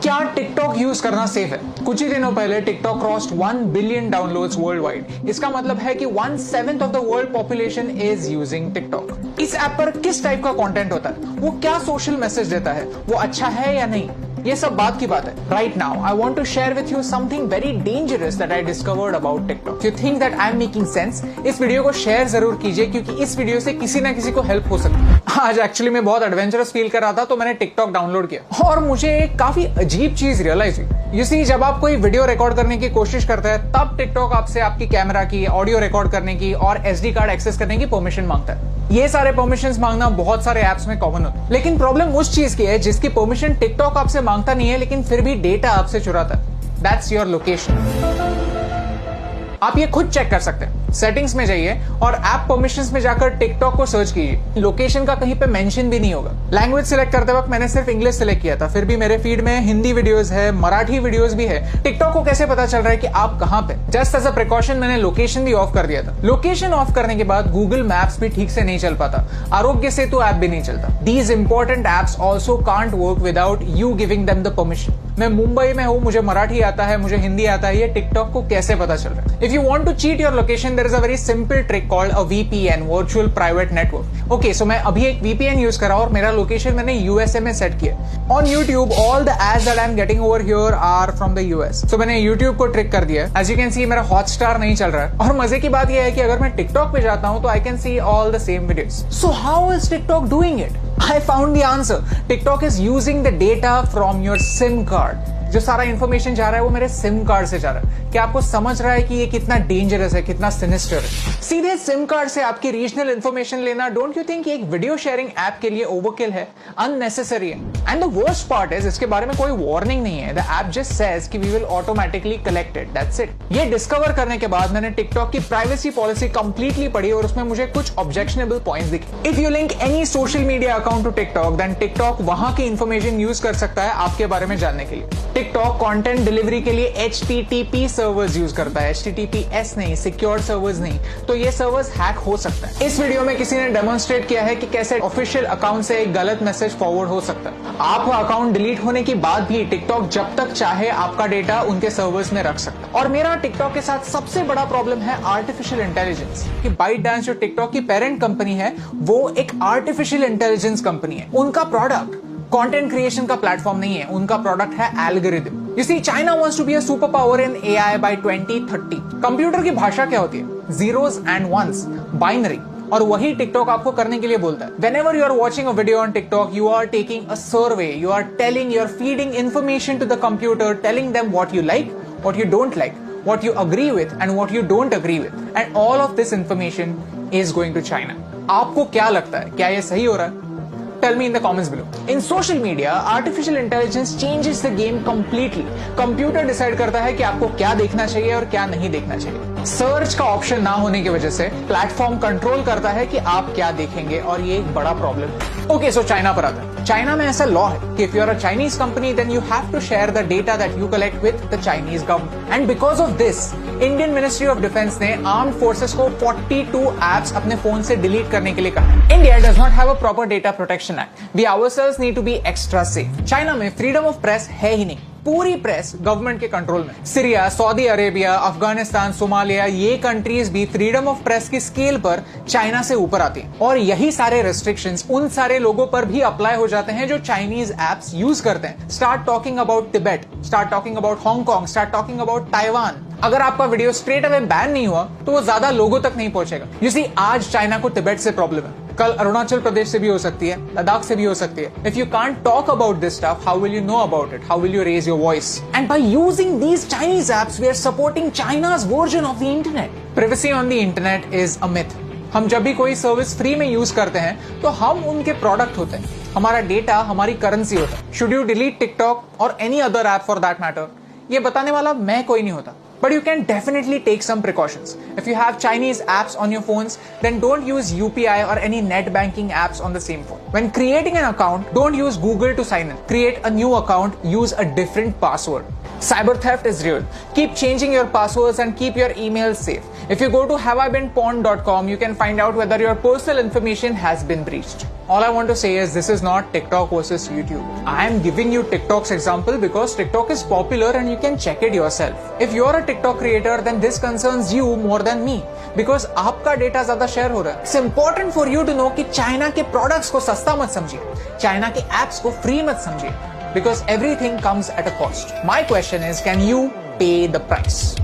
क्या TikTok use करना safe है? कुछ ही दिनों पहले TikTok crossed 1 billion downloads world wide. इसका मतलब है कि 1/7 of the world population is using TikTok. इस ऐप पर किस टाइप का कंटेंट होता है, वो क्या सोशल मैसेज देता है, वो अच्छा है या नहीं, ये सब बात की बात है। Right now I want to share with you something very dangerous that I discovered about TikTok. You think that I am making sense? इस वीडियो को शेयर जरूर कीजिए, क्योंकि इस वीडियो से किसी ना किसी को हेल्प हो सकती है। आज एक्चुअली मैं बहुत एडवेंचरस फील कर रहा था, तो मैंने टिकटॉक डाउनलोड किया और मुझे एक काफी अजीब चीज रियलाइज हुई। यू सी, जब आप कोई वीडियो रिकॉर्ड करने की कोशिश करते हैं, तब टिकटॉक आपसे आपकी कैमरा की, ऑडियो रिकॉर्ड करने की और SD कार्ड एक्सेस करने की परमिशन मांगता है। ये सारे परमिशंस मांगना बहुत सारे ऐप्स में कॉमन होता है, लेकिन प्रॉब्लम उस चीज की है जिसकी परमिशन टिकटॉक आपसे मांगता नहीं है, लेकिन फिर भी डेटा आपसे चुराता है। That's your location. आप ये खुद चेक कर सकते हैं। सेटिंग्स में जाइए और ऐप परमिशंस में जाकर टिकटॉक को सर्च कीजिए। लोकेशन का कहीं पे मेंशन भी नहीं होगा। लैंग्वेज सिलेक्ट करते वक्त मैंने सिर्फ इंग्लिश सिलेक्ट किया था, फिर भी मेरे फीड में हिंदी वीडियोस है, मराठी वीडियोस भी है। टिकटॉक को कैसे पता चल रहा है कि आप कहां पे? जस्ट एज अ प्रिकॉशन मैंने लोकेशन भी ऑफ कर दिया था। लोकेशन ऑफ करने के बाद गूगल मैप्स भी ठीक से नहीं चल पाता, आरोग्य सेतु ऐप भी नहीं चलता। These important apps also can't work without you giving them the permission. मैं मुंबई में हूं, मुझे मराठी आता है, मुझे हिंदी आता है, ये टिकटॉक को कैसे पता चल रहा है? If you want to cheat your location, there is a very simple trick called a VPN, virtual private network. Okay, so मैं अभी एक VPN यूज कर रहा हूं और मेरा लोकेशन मैंने USA में सेट किया। On YouTube all the ads that I am getting over here are from the US। So मैंने YouTube को ट्रिक कर दिया। एज यू कैन सी मेरा हॉटस्टार नहीं चल रहा है, और मजे की बात यह है कि अगर मैं टिकटॉक पे जाता हूं तो I can see all the same videos. So how is TikTok doing it? I found the answer. TikTok is using the data from your SIM card. जो सारा इंफॉर्मेशन जा रहा है वो मेरे सिम कार्ड से जा रहा है। क्या आपको समझ रहा है कि ये कितना डेंजरस है, कितना सिनिस्टर है? सीधे सिम कार्ड से आपकी रीजनल इंफॉर्मेशन लेना, डोंट यू थिंक एक वीडियो शेयरिंग ऐप के लिए ओवरकिल है, अननेसेसरी है? And the worst part is, इसके बारे में कोई वार्निंग नहीं है। द ऐप जस्ट सेज कि we will automatically collect it, that's it. ये डिस्कवर करने के बाद मैंने टिकटॉक की प्राइवेसी पॉलिसी कंप्लीटली पढ़ी और उसमें मुझे कुछ ऑब्जेक्शनेबल पॉइंट्स दिखे। If you link any social media account to TikTok, then TikTok वहां की इंफॉर्मेशन यूज कर सकता है आपके बारे में जानने के लिए। टिकटॉक कंटेंट डिलीवरी के लिए HTTP सर्वर्स यूज करता है, HTTPS नहीं, सिक्योर सर्वर्स नहीं। तो ये सर्वर्स हैक हो सकता है। इस वीडियो में किसी ने डेमोन्स्ट्रेट किया है कि कैसे ऑफिशियल अकाउंट से एक गलत मैसेज फॉरवर्ड हो सकता है। आपका अकाउंट डिलीट होने के बाद भी टिकटॉक जब तक चाहे आपका डेटा उनके सर्वर्स में रख सकता है। और मेरा टिकटॉक के साथ सबसे बड़ा प्रॉब्लम है आर्टिफिशियल इंटेलिजेंस। कि ByteDance जो टिकटॉक की पेरेंट कंपनी है, वो एक आर्टिफिशियल इंटेलिजेंस कंपनी है। उनका प्रोडक्ट कंटेंट क्रिएशन का प्लेटफॉर्म नहीं है, उनका प्रोडक्ट है algorithm. You see, China wants to be a superpower in AI by 2030. Computer की भाषा क्या होती है? Zeros and ones, binary. और वही टिकटॉक आपको करने के लिए बोलता है। Whenever you are watching a video on TikTok, you are taking a survey. You are feeding information to the computer, telling them what you like, what you don't like, what you agree with, and what you don't agree with. And all of this information is going to China. आपको क्या लगता है? क्या ये सही हो रहा है? Tell me in the comments below. In social media, artificial intelligence changes the game completely. Computer decide करता है कि आपको क्या देखना चाहिए और क्या नहीं देखना चाहिए। सर्च का ऑप्शन ना होने की वजह से प्लेटफॉर्म कंट्रोल करता है कि आप क्या देखेंगे, और ये एक बड़ा प्रॉब्लम है। ओके, सो चाइना पर आता है। चाइना में ऐसा लॉ है कि if you are a Chinese company, then you have to share the data that you collect with the Chinese government. And because of this, Indian Ministry of Defence ने armed forces को 42 apps अपने phone से delete करने के लिए कहा। India does not have a proper data protection act. We ourselves need to be extra safe. China में freedom of press है ही नहीं। पूरी प्रेस गवर्नमेंट के कंट्रोल में। Syria, Saudi Arabia, Afghanistan, Somalia, ये कंट्रीज भी फ्रीडम ऑफ प्रेस की स्केल पर चाइना से ऊपर आती हैं। और यही सारे रेस्ट्रिक्शंस उन सारे लोगों पर भी अप्लाई हो जाते हैं जो चाइनीज एप्स यूज करते हैं। Start talking about Tibet, start talking about Hong Kong, start talking about Taiwan. अगर आपका वीडियो स्ट्रेट अवे बैन नहीं हुआ तो वो ज्यादा लोगों तक नहीं पहुंचेगा। यू सी, आज चाइना को तिब्बत से प्रॉब्लम है, कल अरुणाचल प्रदेश से भी हो सकती है, लद्दाख से भी हो सकती है। If you can't talk about this stuff, how will you know about it? How will you raise your voice? And by using these Chinese apps, we are supporting China's version of the internet. Privacy on the internet is a myth. हम जब भी कोई service free में use करते हैं तो हम उनके प्रोडक्ट होते हैं, हमारा डेटा हमारी करेंसी होता है। शुड यू डिलीट टिकटॉक और any other app for that matter, ये बताने वाला मैं कोई नहीं होता। But you can definitely take some precautions. If you have Chinese apps on your phones, then don't use UPI or any net banking apps on the same phone. When creating an account, don't use Google to sign in. Create a new account, use a different password. Cyber theft is real. Keep changing your passwords and keep your emails safe. If you go to haveibeenpawned.com, you can find out whether your personal information has been breached. All I want to say is this is not TikTok versus YouTube. I am giving you TikTok's example because TikTok is popular and you can check it yourself. If you are a TikTok creator, then this concerns you more than me because आपका data ज्यादा share हो रहा है. It's important for you to know कि China के products को सस्ता मत समझिए, चाइना के एप्स को फ्री मत समझिए, because everything comes at a cost. My question is, can you pay the price?